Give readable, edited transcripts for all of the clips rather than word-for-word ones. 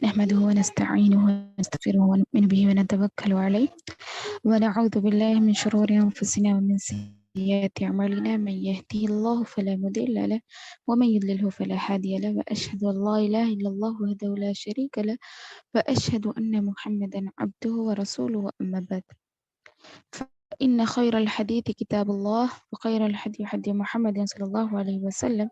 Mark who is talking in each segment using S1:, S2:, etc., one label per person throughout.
S1: نحمده ونستعينه ونستغفره ونؤمن به ونتوكل عليه ونعوذ بالله من شرور أنفسنا ومن سيئات أعمالنا من يهده الله فلا مضل له ومن يضلله فلا هادي له وأشهد أن لا إله إلا الله وحده لا شريك له وأشهد أن محمدا عبده ورسوله أما بعد فإن خير الحديث كتاب الله وخير الهدي هدي محمد صلى الله عليه وسلم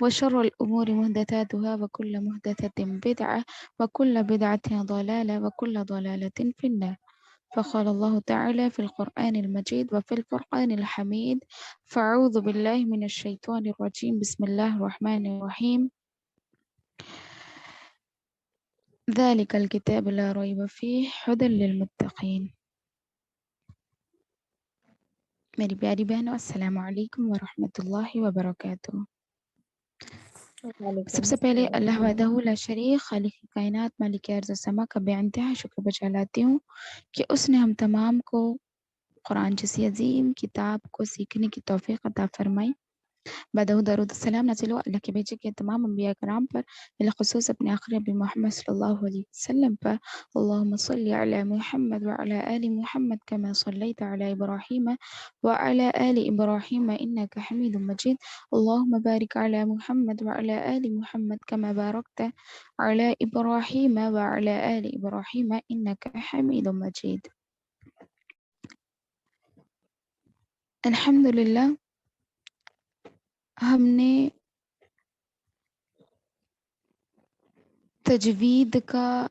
S1: وشر الأمور محدثاتها وكل محدثة بدعة وكل بدعة ضلالة وكل ضلالة في النار فقال الله تعالى في القرآن المجيد وفي الفرقان الحميد فأعوذ بالله من الشيطان الرجيم بسم الله الرحمن الرحيم ذلك الكتاب لا ريب فيه هدى للمتقين. میری پیاری بہنوں السلام علیکم ورحمۃ اللہ وبرکاتہ۔
S2: وعلیکم
S1: سب سے پہلے
S2: السلام۔
S1: اللہ وحدہ لا شریک خالق کائنات مالک ارض و سما کا بے انتہا شکر بجا لاتی ہوں کہ اس نے ہم تمام کو قرآن جیسی عظیم کتاب کو سیکھنے کی توفیق عطا فرمائی۔ بعد درود السلام نازل ہو اللہ کے بھیجے کے تمام انبیاء کرام پر، بالخصوص اپنے آخری نبی محمد صلی اللہ علیہ وسلم پر۔ اللہم صلی علی محمد وعلی آل محمد کما صلیت علی ابراہیم وعلی آل ابراہیم انک حمید مجید۔ اللہم بارک علی محمد وعلی آل محمد کما بارکت علی ابراہیم وعلی آل ابراہیم انک حمید مجید۔ الحمدللہ ہم نے تجوید کا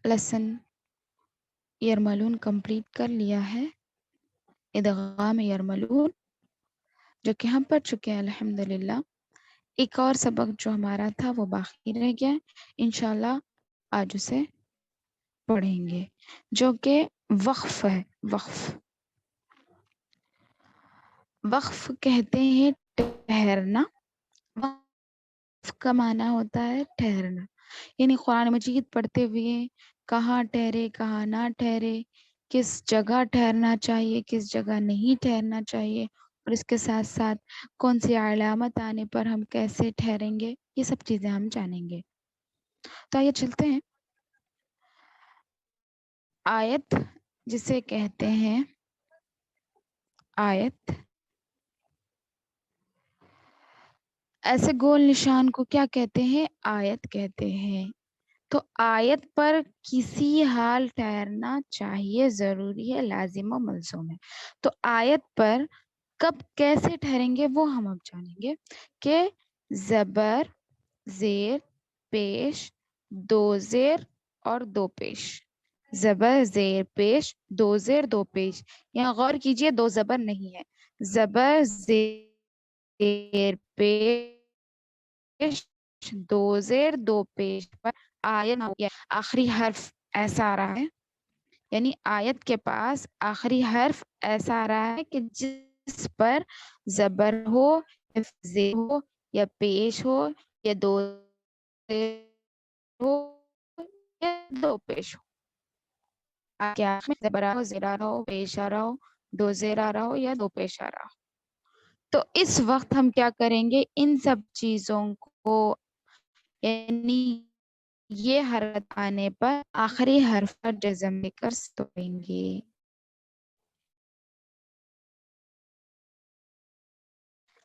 S1: لیسن یرملون کمپلیٹ کر لیا ہے، ادغام یرملون جو کہ ہم پڑھ چکے ہیں الحمدللہ۔ ایک اور سبق جو ہمارا تھا وہ باقی رہ گیا، انشاءاللہ آج اسے پڑھیں گے، جو کہ وقف ہے۔ وقف کہتے ہیں ٹھہرنا، وقف کا معنی ہوتا ہے ٹھہرنا، یعنی قرآن مجید پڑھتے ہوئے کہاں ٹھہرے کہاں نہ ٹھہرے، کس جگہ ٹھہرنا چاہیے کس جگہ نہیں ٹھہرنا چاہیے، اور اس کے ساتھ ساتھ کون سی علامت آنے پر ہم کیسے ٹھہریں گے، یہ سب چیزیں ہم جانیں گے۔ تو آئیے چلتے ہیں۔ آیت جسے کہتے ہیں آیت، ایسے گول نشان کو کیا کہتے ہیں؟ آیت کہتے ہیں۔ تو آیت پر کسی حال ٹھہرنا چاہیے، ضروری ہے، لازم و ملزوم ہے۔ تو آیت پر کب کیسے ٹھہریں گے وہ ہم اب جانیں گے کہ زبر، زیر، پیش، دو زیر اور دو پیش، زبر زیر پیش، دو زیر دو پیش۔ یہاں غور کیجئے دو زبر نہیں ہے، زبر زیر پیش دو زیر دو پیش پر آیت آخری حرف ایسا آ رہا ہے، یعنی آیت کے پاس آخری حرف ایسا آ رہا ہے کہ جس پر زبر ہو یا زیر ہو یا پیش ہو یا دو زیر ہو یا دو پیش ہو، کیا زبر آ رہا ہو، زیر آ رہا ہو، پیش آ رہا ہو، دو زیر آ رہا ہو یا دو پیش آ رہا ہو۔ تو اس وقت ہم کیا کریں گے، ان سب چیزوں کو یعنی یہ حرکت آنے پر آخری حرف پر جزم لے کر سوئیں گے۔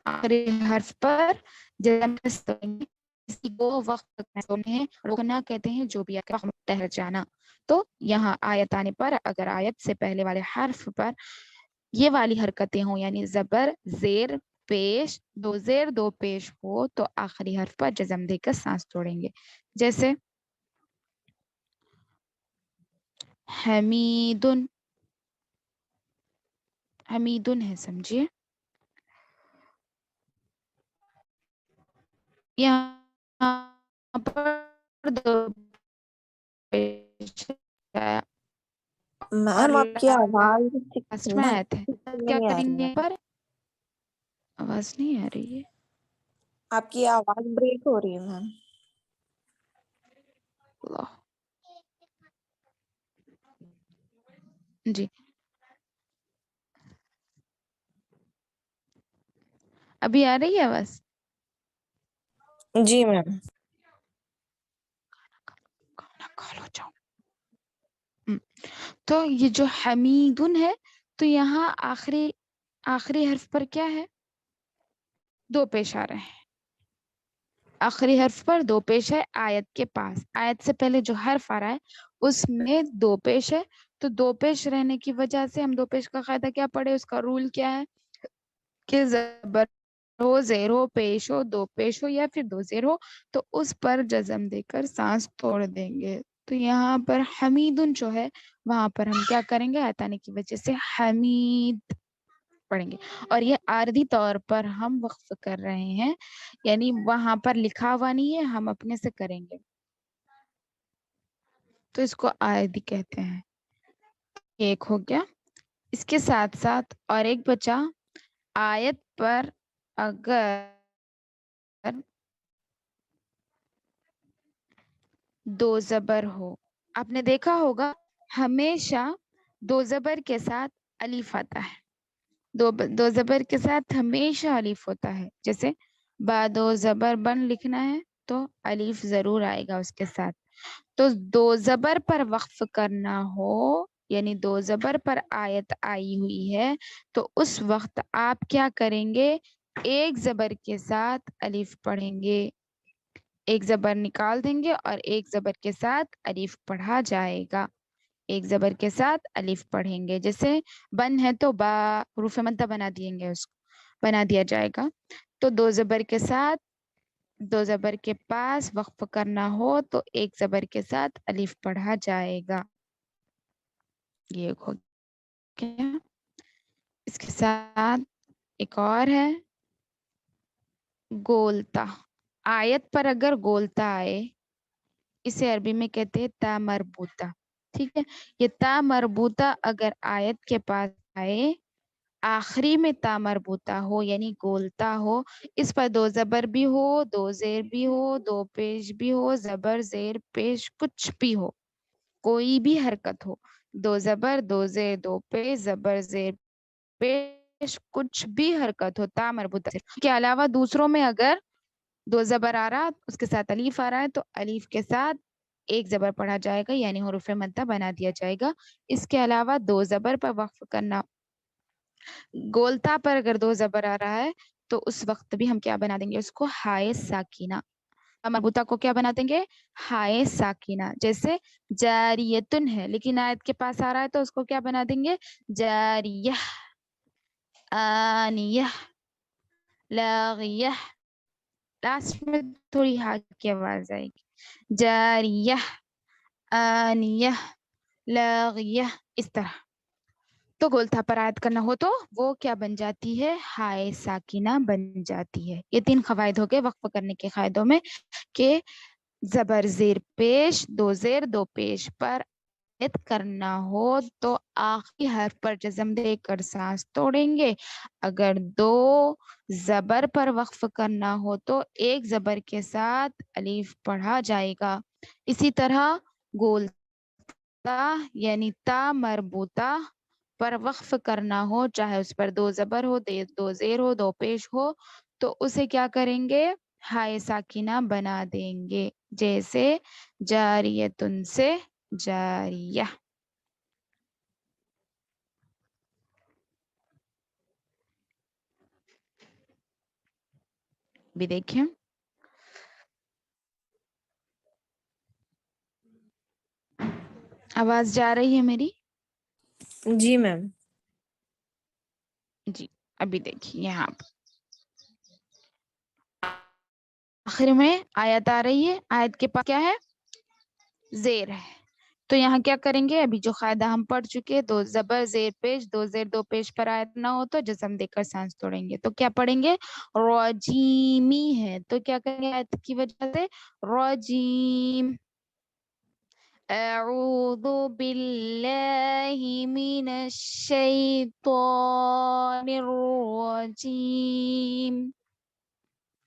S1: آخری حرف پر جزم لے کر سوئیں گے، اسی کو وقت سونے ہیں، رکنا کہتے ہیں جو بھی وقت ٹھہر جانا۔ تو یہاں آیت آنے پر اگر آیت سے پہلے والے حرف پر یہ والی حرکتیں ہوں، یعنی زبر زیر پیش دو زیر دو پیش ہو، تو آخری حرف پر جزم دے کر سانس توڑیں گے۔ جیسے حمیدن، حمیدن ہے، سمجھیے یہاں پر دو پیش
S2: میم آپ کی آواز
S1: لاسٹ میں آئے تھے. کیا
S2: نہیں آ رہی
S1: کریں
S2: ہے.
S1: گے پر آواز نہیں آ رہی ہے.
S2: آپ کی آواز بریک ہو رہی ہے میم.
S1: اللہ. جی ابھی آ رہی ہے آواز؟
S2: جی میم.
S1: کھولو جاؤ. تو یہ جو حمیدن ہے تو یہاں آخری حرف پر کیا ہے؟ دو پیش آ رہے ہیں. آخری حرف پر دو پیش ہے آیت کے پاس. آیت سے پہلے جو حرف آ رہا ہے اس میں دو پیش ہے. تو دو پیش رہنے کی وجہ سے ہم دو پیش کا قاعدہ کیا پڑھے؟ اس کا رول کیا ہے کہ زبر ہو، زیر ہو، پیش ہو، دو پیش ہو یا پھر دو زیر ہو تو اس پر جزم دے کر سانس توڑ دیں گے. تو یہاں پر حمیدن جو ہے وہاں پر ہم کیا کریں گے؟ آیت آنے کی وجہ سے حمید پڑھیں گے. اور یہ عارضی طور پر ہم وقف کر رہے ہیں، یعنی وہاں پر لکھا ہوا نہیں ہے، ہم اپنے سے کریں گے. تو اس کو عارضی کہتے ہیں. ایک ہو گیا. اس کے ساتھ ساتھ اور ایک بچا، آیت پر اگر دو زبر ہو. آپ نے دیکھا ہوگا ہمیشہ دو زبر کے ساتھ الف آتا ہے. دو زبر کے ساتھ ہمیشہ الف ہوتا ہے. جیسے با دو زبر بن لکھنا ہے تو الف ضرور آئے گا اس کے ساتھ. تو دو زبر پر وقف کرنا ہو، یعنی دو زبر پر آیت آئی ہوئی ہے تو اس وقت آپ کیا کریں گے؟ ایک زبر کے ساتھ الف پڑھیں گے. ایک زبر نکال دیں گے اور ایک زبر کے ساتھ الف پڑھا جائے گا. ایک زبر کے ساتھ الف پڑھیں گے. جیسے بن ہے تو با حروف مدہ بنا دیں گے، اس کو بنا دیا جائے گا. تو دو زبر کے ساتھ، دو زبر کے پاس وقف کرنا ہو تو ایک زبر کے ساتھ الف پڑھا جائے گا. یہ ہو گیا. اس کے ساتھ ایک اور ہے گولتا. آیت پر اگر گولتا آئے اسے عربی میں کہتے ہیں تا مربوطہ. ٹھیک ہے، یہ تا مربوطہ اگر آیت کے پاس آئے، آخری میں تا مربوطہ ہو یعنی گولتا ہو، اس پر دو زبر بھی ہو، دو زیر بھی ہو، دو پیش بھی ہو، زبر زیر پیش کچھ بھی ہو، کوئی بھی حرکت ہو، دو زبر دو زیر دو پیش زبر زیر پیش کچھ بھی حرکت ہو تا مربوطہ کے علاوہ دوسروں میں اگر دو زبر آ رہا اس کے ساتھ الف آ رہا ہے تو الف کے ساتھ ایک زبر پڑھا جائے گا یعنی حروف مدہ بنا دیا جائے گا. اس کے علاوہ دو زبر پر وقف کرنا، گولتا پر اگر دو زبر آ رہا ہے تو اس وقت بھی ہم کیا بنا دیں گے؟ اس کو ہائے ساکینہ. مربوطہ کو کیا بنا دیں گے؟ ہائے ساکینہ. جیسے جاریتن ہے لیکن آیت کے پاس آ رہا ہے تو اس کو کیا بنا دیں گے؟ جاریہ، آنیہ، لاغیہ. لاسٹ میں تھوڑی ہا کی آواز آئے گی. جاریہ، آنیہ، لاغیہ، اس طرح. تو گولتا پر آیت کرنا ہو تو وہ کیا بن جاتی ہے؟ ہائے ساکینہ بن جاتی ہے. یہ تین قواعد ہو گئے وقف کرنے کے قاعدوں میں کہ زبر زیر پیش، دو زیر دو پیش پر آیت کرنا ہو تو آخری حرف پر جزم دے کر سانس توڑیں گے. اگر دو زبر پر وقف کرنا ہو تو ایک زبر کے ساتھ الف پڑھا جائے گا. اسی طرح گولتا یعنی تا مربوطہ پر وقف کرنا ہو، چاہے اس پر دو زبر ہو، دو زیر ہو، دو پیش ہو، تو اسے کیا کریں گے؟ ہائے ساکینہ بنا دیں گے. جیسے جاریتن سے جاریہ. بھی دیکھیں آواز جا رہی ہے میری؟
S2: جی میم.
S1: جی ابھی دیکھیے یہاں آخر میں آیت آ رہی ہے، آیت کے پاس کیا ہے؟ زیر ہے. تو یہاں کیا کریں گے؟ ابھی جو قاعدہ ہم پڑھ چکے، دو زبر زیر پیش، دو زیر دو پیش پر آیت نہ ہو تو جزم دے کر سانس توڑیں گے. تو کیا پڑھیں گے؟ رجیمی ہے تو کیا کریں گے آیت کی وجہ سے؟ رجیم. اعوذ باللہ من الشیطان الرجیم،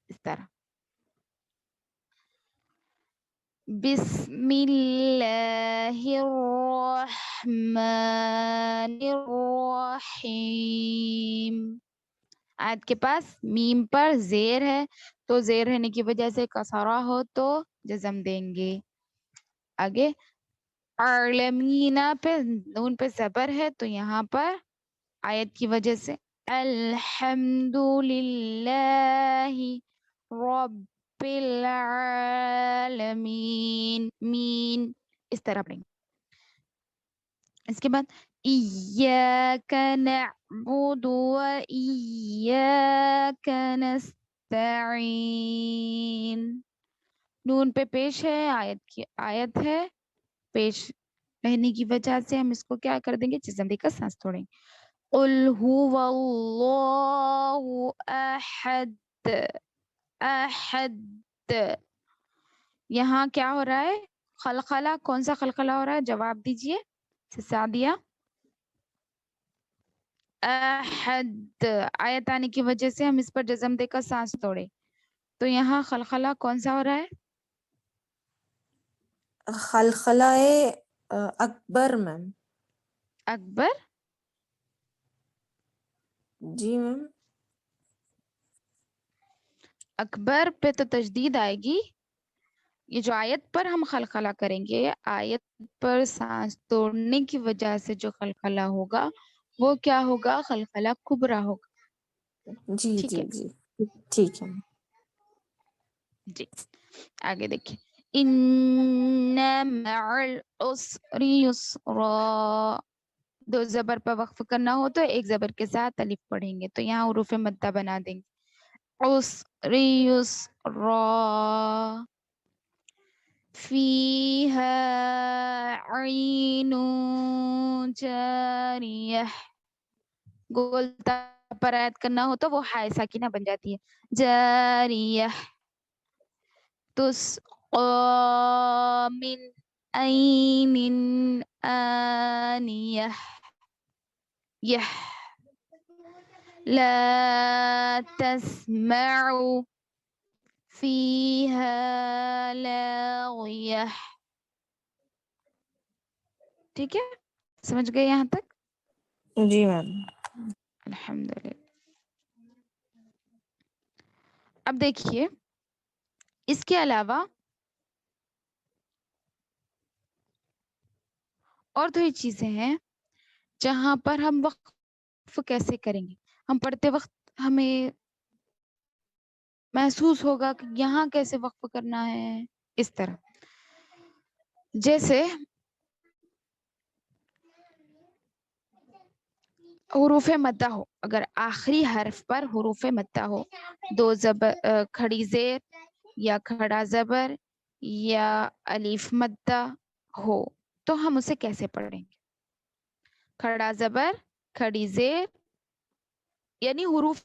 S1: اس طرح. بسم اللہ الرحمن الرحیم. آیت کے پاس میم پر زیر ہے تو زیر رہنے کی وجہ سے کسرہ ہو تو جزم دیں گے. آگے عالمین پہ نون پہ زبر ہے تو یہاں پر آیت کی وجہ سے الحمد للہ رب العالمین مین اس طرح پڑھیں گے. اس کے بعد ایاک نعبد و ایاک نستعین. نون پہ پیش ہے، آیت ہے پیش رہنے کی وجہ سے ہم اس کو کیا کر دیں گے، جزم دے کر سانس توڑیں. قل هو اللہ احد احد. یہاں کیا ہو رہا ہے، خلخلہ. کون سا خلخلہ ہو رہا ہے، جواب دیجئے. سعدیہ. احد آیت آنے کی وجہ سے ہم اس پر جزم دے کر سانس توڑے تو یہاں خلخلہ کون سا ہو رہا ہے،
S2: خلخلہ اکبر میم.
S1: اکبر.
S2: جی میم.
S1: اکبر پہ تو تشدید آئے گی. یہ جو آیت پر ہم خلخلہ کریں گے، آیت پر سانس توڑنے کی وجہ سے جو خلخلہ ہوگا وہ کیا ہوگا، خلخلہ کبرا ہوگا.
S2: جی
S1: ٹھیک
S2: جی
S1: ہے
S2: جی ٹھیک ہے.
S1: جی. آگے دیکھیں، ان مع العسر یسرا. دو زبر پر وقف کرنا ہو تو ایک زبر کے ساتھ الف پڑھیں گے تو یہاں حروف مدہ بنا دیں گے. عسر یسرا فیہا عین جاریہ. گولتا پر آیت کرنا ہو تو وہ ہائے ساکنہ بن جاتی ہے، جاریہ. تسقا من عین آنیہ. یہ لا تسمع فیہا لاغیہ. ٹھیک ہے، سمجھ گئے یہاں تک؟
S2: جی میم.
S1: الحمدللہ. اب دیکھیے اس کے علاوہ اور دوئی چیزیں ہیں جہاں پر ہم وقف کیسے کریں گے. ہم پڑھتے وقت ہمیں محسوس ہوگا کہ یہاں کیسے وقف کرنا ہے، اس طرح. جیسے حروف مدہ ہو، اگر آخری حرف پر حروف مدہ ہو، دو زبر کھڑی زیر یا کھڑا زبر یا الف مدہ ہو تو ہم اسے کیسے پڑھیں گے. کھڑا زبر، کھڑی زیر یعنی حروف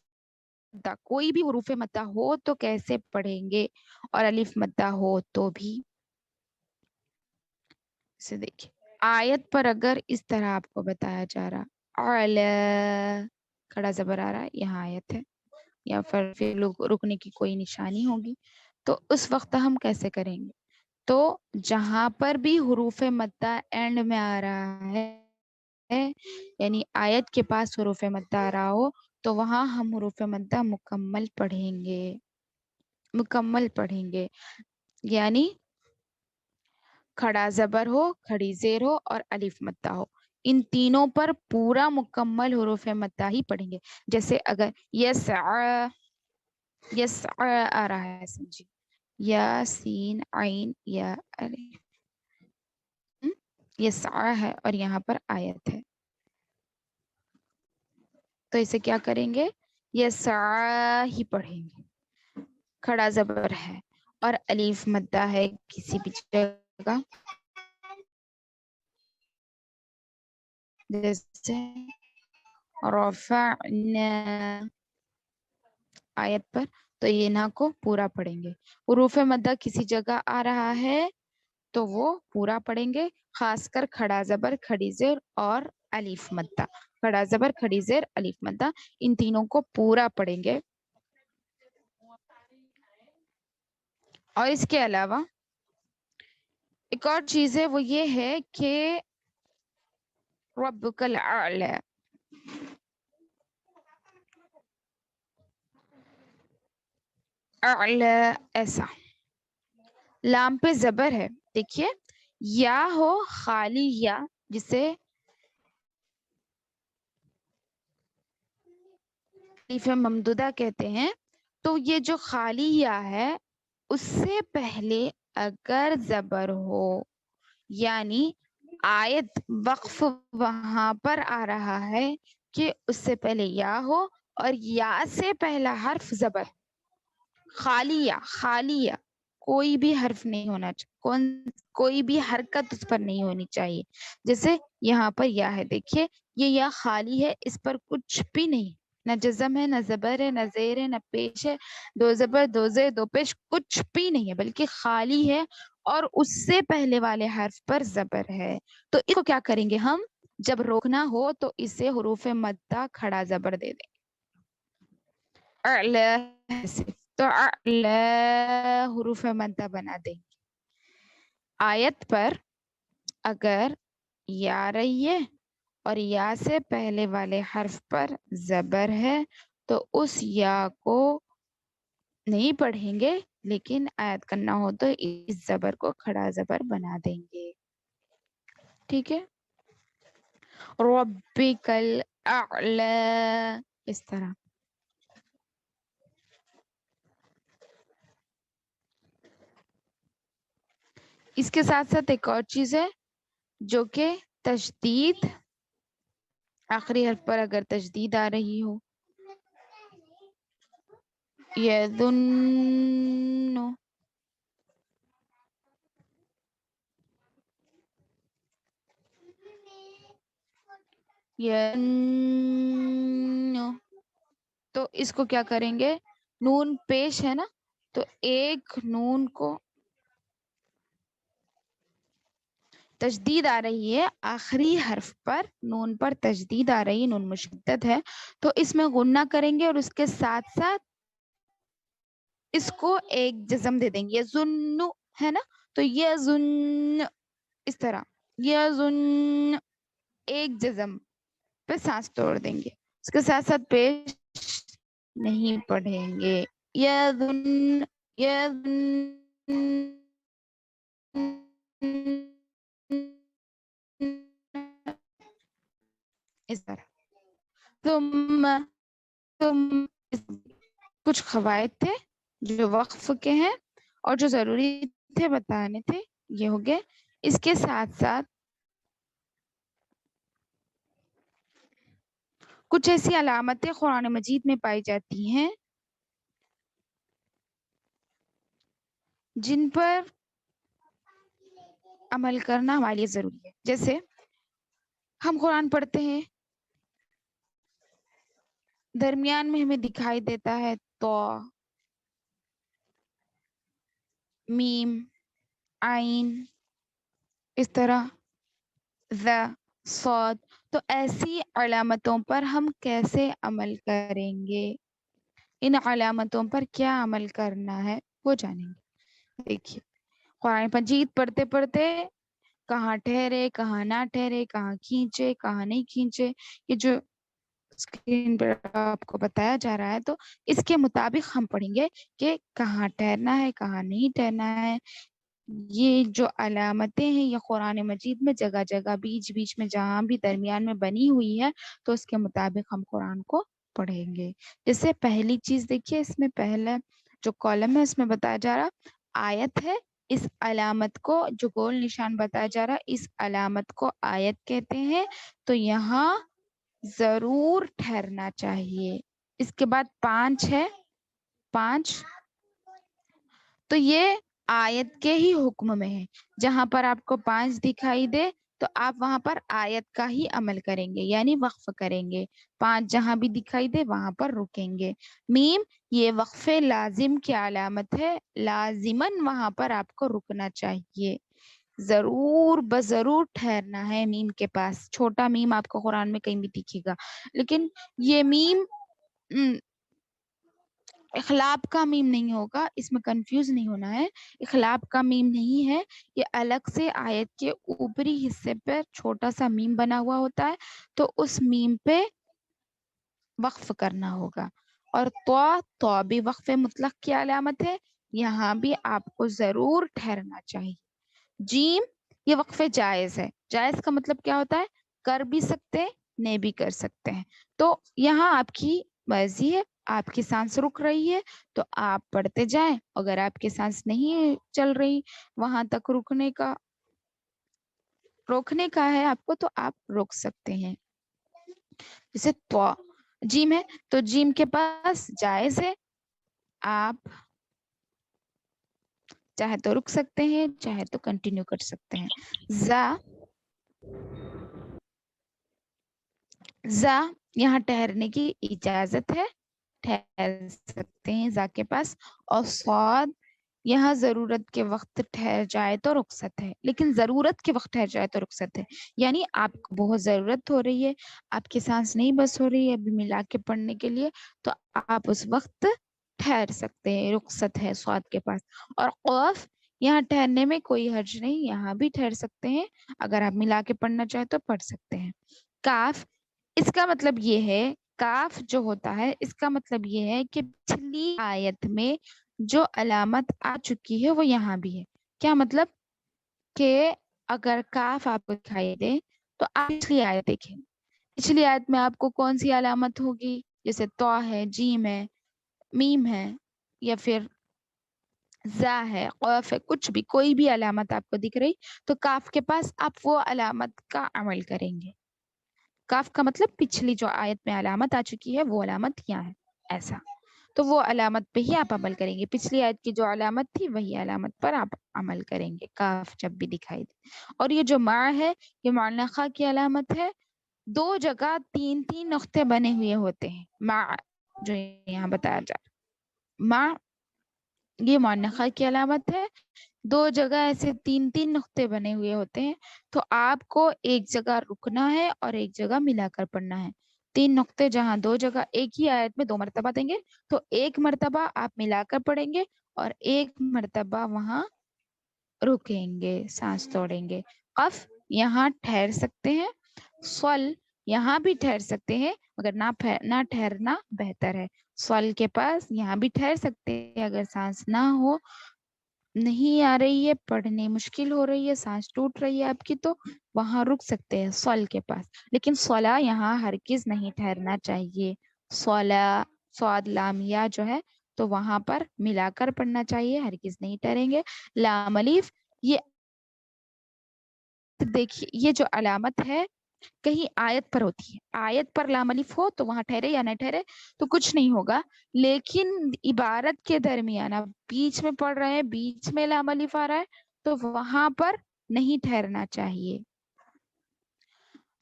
S1: مدہ، کوئی بھی حروف مدہ ہو تو کیسے پڑھیں گے، اور الف مدہ ہو تو بھی. اسے دیکھیں آیت پر اگر اس طرح آپ کو بتایا جا رہا کھڑا زبر آ رہا ہے، یہاں آیت ہے یا پھر رکنے کی کوئی نشانی ہوگی تو اس وقت ہم کیسے کریں گے. تو جہاں پر بھی حروف مدہ اینڈ میں آ رہا ہے یعنی آیت کے پاس حروف مدہ آ رہا ہو تو وہاں ہم حروف مدہ مکمل پڑھیں گے. یعنی کھڑا زبر ہو، کھڑی زیر ہو اور الف مدہ ہو، ان تینوں پر پورا مکمل حروف مدہ ہی پڑھیں گے. جیسے اگر یسعى آ رہا ہے، سمجھے یا سین عین یا الف، یسعى ہے اور یہاں پر آیت ہے تو اسے کیا کریں گے، یسعى ہی پڑھیں گے. کھڑا زبر ہے اور الف مدہ ہے کسی بھی جگہ، جیسے رفعنا آیت پر، تو یہ نا کو پورا پڑھیں گے. حروف مدہ کسی جگہ آ رہا ہے تو وہ پورا پڑھیں گے، خاص کر کھڑا زبر کھڑی زیر اور الف مدہ، کھڑا زبر کھڑی زیر الف مدہ، ان تینوں کو پورا پڑھیں گے۔ اور اس کے علاوہ ایک اور چیز ہے، وہ یہ ہے کہ ربک الاعلی، اعلی ایسا، لام پہ زبر ہے، دیکھیے یا ہو خالی یا، جسے الف ممدودہ کہتے ہیں، تو یہ جو خالی یا ہے اس سے پہلے اگر زبر ہو، یعنی آیت وقف وہاں پر آ رہا ہے کہ اس سے پہلے یا ہو اور یا سے پہلا حرف زبر، خالیہ کوئی بھی حرف نہیں ہونا چاہیے، کوئی بھی حرکت اس پر نہیں ہونی چاہیے، جیسے یہاں پر یا ہے، دیکھیے یہ یا خالی ہے، اس پر کچھ بھی نہیں، نہ جزم ہے، نہ زبر ہے، نہ زیر ہے، نہ پیش ہے، دو زبر دو زیر دو پیش کچھ بھی نہیں ہے، بلکہ خالی ہے اور اس سے پہلے والے حرف پر زبر ہے۔ تو اس کو کیا کریں گے ہم، جب روکنا ہو تو اسے حروف مدہ کھڑا زبر دے دیں، اعلی سے، تو اعلی حروف مدہ بنا دیں گے۔ آیت پر اگر یا رہی ہے اور یا سے پہلے والے حرف پر زبر ہے تو اس یا کو نہیں پڑھیں گے، لیکن آیت کرنا ہو تو اس زبر کو کھڑا زبر بنا دیں گے، ٹھیک ہے۔ ربک الاعلی اس طرح۔ اس کے ساتھ ساتھ ایک اور چیز ہے جو کہ تشدید، آخری حرف پر اگر تشدید آ رہی ہو، یظن، تو اس کو کیا کریں گے، نون پیش ہے نا، تو ایک نون کو تشدید آ رہی ہے، آخری حرف پر نون پر تشدید آ رہی ہے، نون مشدد ہے، تو اس میں غنہ کریں گے اور اس کے ساتھ ساتھ اس کو ایک جزم دے دیں گے، یظن ہے نا، تو یظن اس طرح، یظن ایک جزم پہ سانس توڑ دیں گے، اس کے ساتھ ساتھ پیش نہیں پڑھیں گے، یظن یظن اس طرح۔ ثم کچھ قواعد تھے جو وقف کے ہیں اور جو ضروری تھے بتانے تھے، یہ ہو گئے۔ اس کے ساتھ ساتھ کچھ ایسی علامتیں قرآن مجید میں پائی جاتی ہیں جن پر عمل کرنا ہمارے لیے ضروری ہے، جیسے ہم قرآن پڑھتے ہیں، درمیان میں ہمیں دکھائی دیتا ہے تو، میم، عین، اس طرح صاد، تو ایسی علامتوں پر ہم کیسے عمل کریں گے، ان علامتوں پر کیا عمل کرنا ہے وہ جانیں گے۔ دیکھیے قرآن مجید پڑھتے پڑھتے کہاں ٹھہرے، کہاں نہ ٹھہرے، کہاں کھینچے، کہاں نہیں کھینچے، یہ جو اسکرین پر آپ کو بتایا جا رہا ہے، تو اس کے مطابق ہم پڑھیں گے کہ کہاں ٹھہرنا ہے، کہاں نہیں ٹھہرنا ہے۔ یہ جو علامتیں ہیں یہ قرآن مجید میں جگہ جگہ بیچ بیچ میں جہاں بھی درمیان میں بنی ہوئی ہے، تو اس کے مطابق ہم قرآن کو پڑھیں گے۔ جیسے پہلی چیز دیکھیے، اس میں پہلا جو کالم ہے اس میں بتایا جا رہا آیت ہے، اس علامت کو جو گول نشان بتایا جا رہا اس علامت کو آیت کہتے ہیں، تو یہاں ضرور ٹھہرنا چاہیے۔ اس کے بعد 5 ہے، 5 تو یہ آیت کے ہی حکم میں ہے، جہاں پر آپ کو 5 دکھائی دے تو آپ وہاں پر آیت کا ہی عمل کریں گے، یعنی وقف کریں گے، 5 جہاں بھی دکھائی دے وہاں پر رکیں گے۔ میم، یہ وقف لازم کی علامت ہے، لازماً وہاں پر آپ کو رکنا چاہیے۔ ضرور بضرور ٹھہرنا ہے میم کے پاس. چھوٹا میم آپ کو قرآن میں کہیں بھی دکھے گا, لیکن یہ میم اخلاب کا میم نہیں ہوگا, اس میں کنفیوز نہیں ہونا ہے. اخلاب کا میم نہیں ہے, یہ الگ سے آیت کے اوپری حصے پر چھوٹا سا میم بنا ہوا ہوتا ہے, تو اس میم پہ وقف کرنا ہوگا. اور تو بھی وقف مطلق کی علامت ہے, یہاں بھی آپ کو ضرور ٹھہرنا چاہیے. جیم یہ وقف جائز ہے. جائز کا مطلب کیا ہوتا ہے؟ کر بھی سکتے ہیں, نہیں بھی کر سکتے ہیں. تو یہاں آپ کی مرضی ہے, آپ کی سانس رک رہی ہے تو آپ پڑھتے جائیں, اگر آپ کی سانس نہیں چل رہی وہاں تک روکنے کا ہے آپ کو, تو آپ روک سکتے ہیں. جیسے تو جیم ہے تو جیم کے پاس جائز ہے, آپ چاہے تو رک سکتے ہیں, چاہے تو کنٹینیو کر سکتے ہیں. زا یہاں ٹھہرنے کی اجازت ہے, ٹھہر سکتے ہیں زا کے پاس. اور صاد یہاں ضرورت کے وقت ٹھہر جائے تو رخصت ہے, لیکن ضرورت کے وقت ٹھہر جائے تو رخصت ہے. یعنی آپ کو بہت ضرورت ہو رہی ہے, آپ کی سانس نہیں بس ہو رہی ہے ابھی ملا کے پڑھنے کے لیے, تو آپ اس وقت ٹھہر سکتے ہیں, رخصت ہے صاد کے پاس. اور قاف یہاں ٹھہرنے میں کوئی حرج نہیں, یہاں بھی ٹھہر سکتے ہیں, اگر آپ ملا کے پڑھنا چاہیں تو پڑھ سکتے ہیں. کاف اس کا مطلب یہ ہے, کاف جو ہوتا ہے اس کا مطلب یہ ہے کہ پچھلی آیت میں جو علامت آ چکی ہے وہ یہاں بھی ہے. کیا مطلب؟ کہ اگر کاف آپ کو دکھائی دے تو آپ پچھلی آیت دیکھیں, پچھلی آیت میں آپ کو کون سی علامت ہوگی؟ جیسے تو ہے, جیم ہے, میم ہے, یا پھر زا ہے, قاف ہے, کچھ بھی کوئی بھی علامت آپ کو دکھ رہی, تو کاف کے پاس آپ وہ علامت کا عمل کریں گے. کاف کا مطلب پچھلی جو آیت میں علامت آ چکی ہے وہ علامت یہاں ہے, ایسا. تو وہ علامت پہ ہی آپ عمل کریں گے, پچھلی آیت کی جو علامت تھی وہی علامت پر آپ عمل کریں گے, کاف جب بھی دکھائی دے. اور یہ جو ما ہے یہ معنخہ کی علامت ہے, 2 جگہ 3 نقطے بنے ہوئے ہوتے ہیں. ما جو یہاں بتایا جا رہا, ما یہ معنخہ کی علامت ہے, 2 جگہ ایسے 3 نقطے بنے ہوئے ہوتے ہیں, تو آپ کو ایک جگہ رکنا ہے اور ایک جگہ ملا کر پڑھنا ہے. 3 نقطے جہاں 2 جگہ ایک ہی آیت میں 2 مرتبہ دیں گے, تو 1 مرتبہ آپ ملا کر پڑھیں گے اور 1 مرتبہ وہاں رکیں گے, سانس توڑیں گے. قف یہاں ٹھہر سکتے ہیں, صل یہاں بھی ٹھہر سکتے ہیں, مگر نہ ٹھہرنا بہتر ہے. صل کے پاس یہاں بھی ٹھہر سکتے ہیں, اگر سانس نہ ہو, نہیں آ رہی ہے, پڑھنے مشکل ہو رہی ہے, سانس ٹوٹ رہی ہے آپ کی, تو وہاں رک سکتے ہیں صل کے پاس. لیکن صلا یہاں ہرگز نہیں ٹھہرنا چاہیے. صلا صاد لام یا جو ہے تو وہاں پر ملا کر پڑھنا چاہیے, ہرگز نہیں ٹھہریں گے. لام الف یہ دیکھیے, یہ جو علامت ہے کہیں آیت پر ہوتی ہے, آیت پر لام الف ہو تو وہاں ٹھہرے یا نہ ٹھہرے تو کچھ نہیں ہوگا, لیکن عبارت کے درمیان آپ بیچ میں پڑھ رہے ہیں, بیچ میں لام الف آ رہا ہے, تو وہاں پر نہیں ٹھہرنا چاہیے.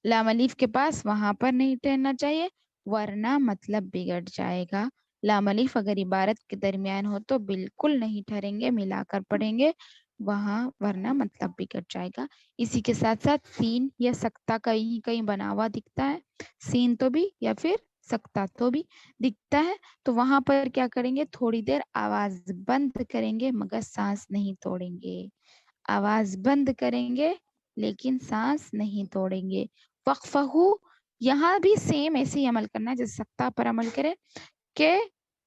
S1: لام الف کے پاس وہاں پر نہیں ٹھہرنا چاہیے, ورنہ مطلب بگڑ جائے گا. لام الف اگر عبارت کے درمیان ہو تو بالکل نہیں ٹھہریں گے, ملا کر پڑھیں گے وہاں, ورنہ مطلب بگڑ جائے گا. اسی کے ساتھ ساتھ سین یا سکتہ کہیں کہیں بنا ہوا دکھتا ہے, سین تو بھی یا پھر سکتہ تو بھی دکھتا ہے, تو وہاں پر کیا کریں گے, تھوڑی دیر آواز بند کریں گے مگر سانس نہیں توڑیں گے. آواز بند کریں گے لیکن سانس نہیں توڑیں گے. وقفہ یہاں بھی سیم ایسے ہی عمل کرنا ہے جیسے سکتہ پر عمل کرے, کہ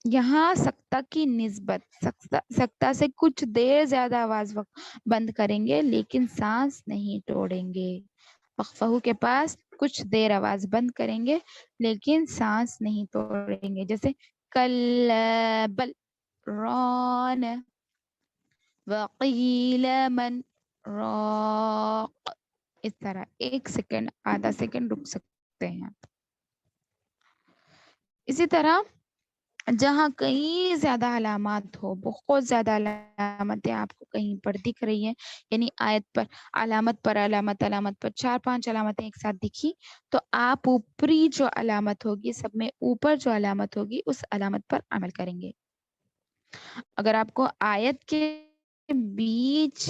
S1: یہاں سکتہ کی نسبت سکتہ سے کچھ دیر زیادہ آواز بند کریں گے لیکن سانس نہیں توڑیں گے. وقفہ کے پاس کچھ دیر آواز بند کریں گے لیکن سانس نہیں توڑیں گے, جیسے کل بل ران وقیل من راق, اس طرح 1 سیکنڈ آدھا سیکنڈ رک سکتے ہیں. اسی طرح جہاں کہیں زیادہ علامات ہو, بہت زیادہ علامتیں آپ کو کہیں پر دکھ رہی ہیں, یعنی آیت پر علامت پر علامت, علامت پر 4-5 علامتیں ایک ساتھ دکھی, تو آپ اوپری جو علامت ہوگی, سب میں اوپر جو علامت ہوگی اس علامت پر عمل کریں گے. اگر آپ کو آیت کے بیچ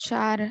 S1: 4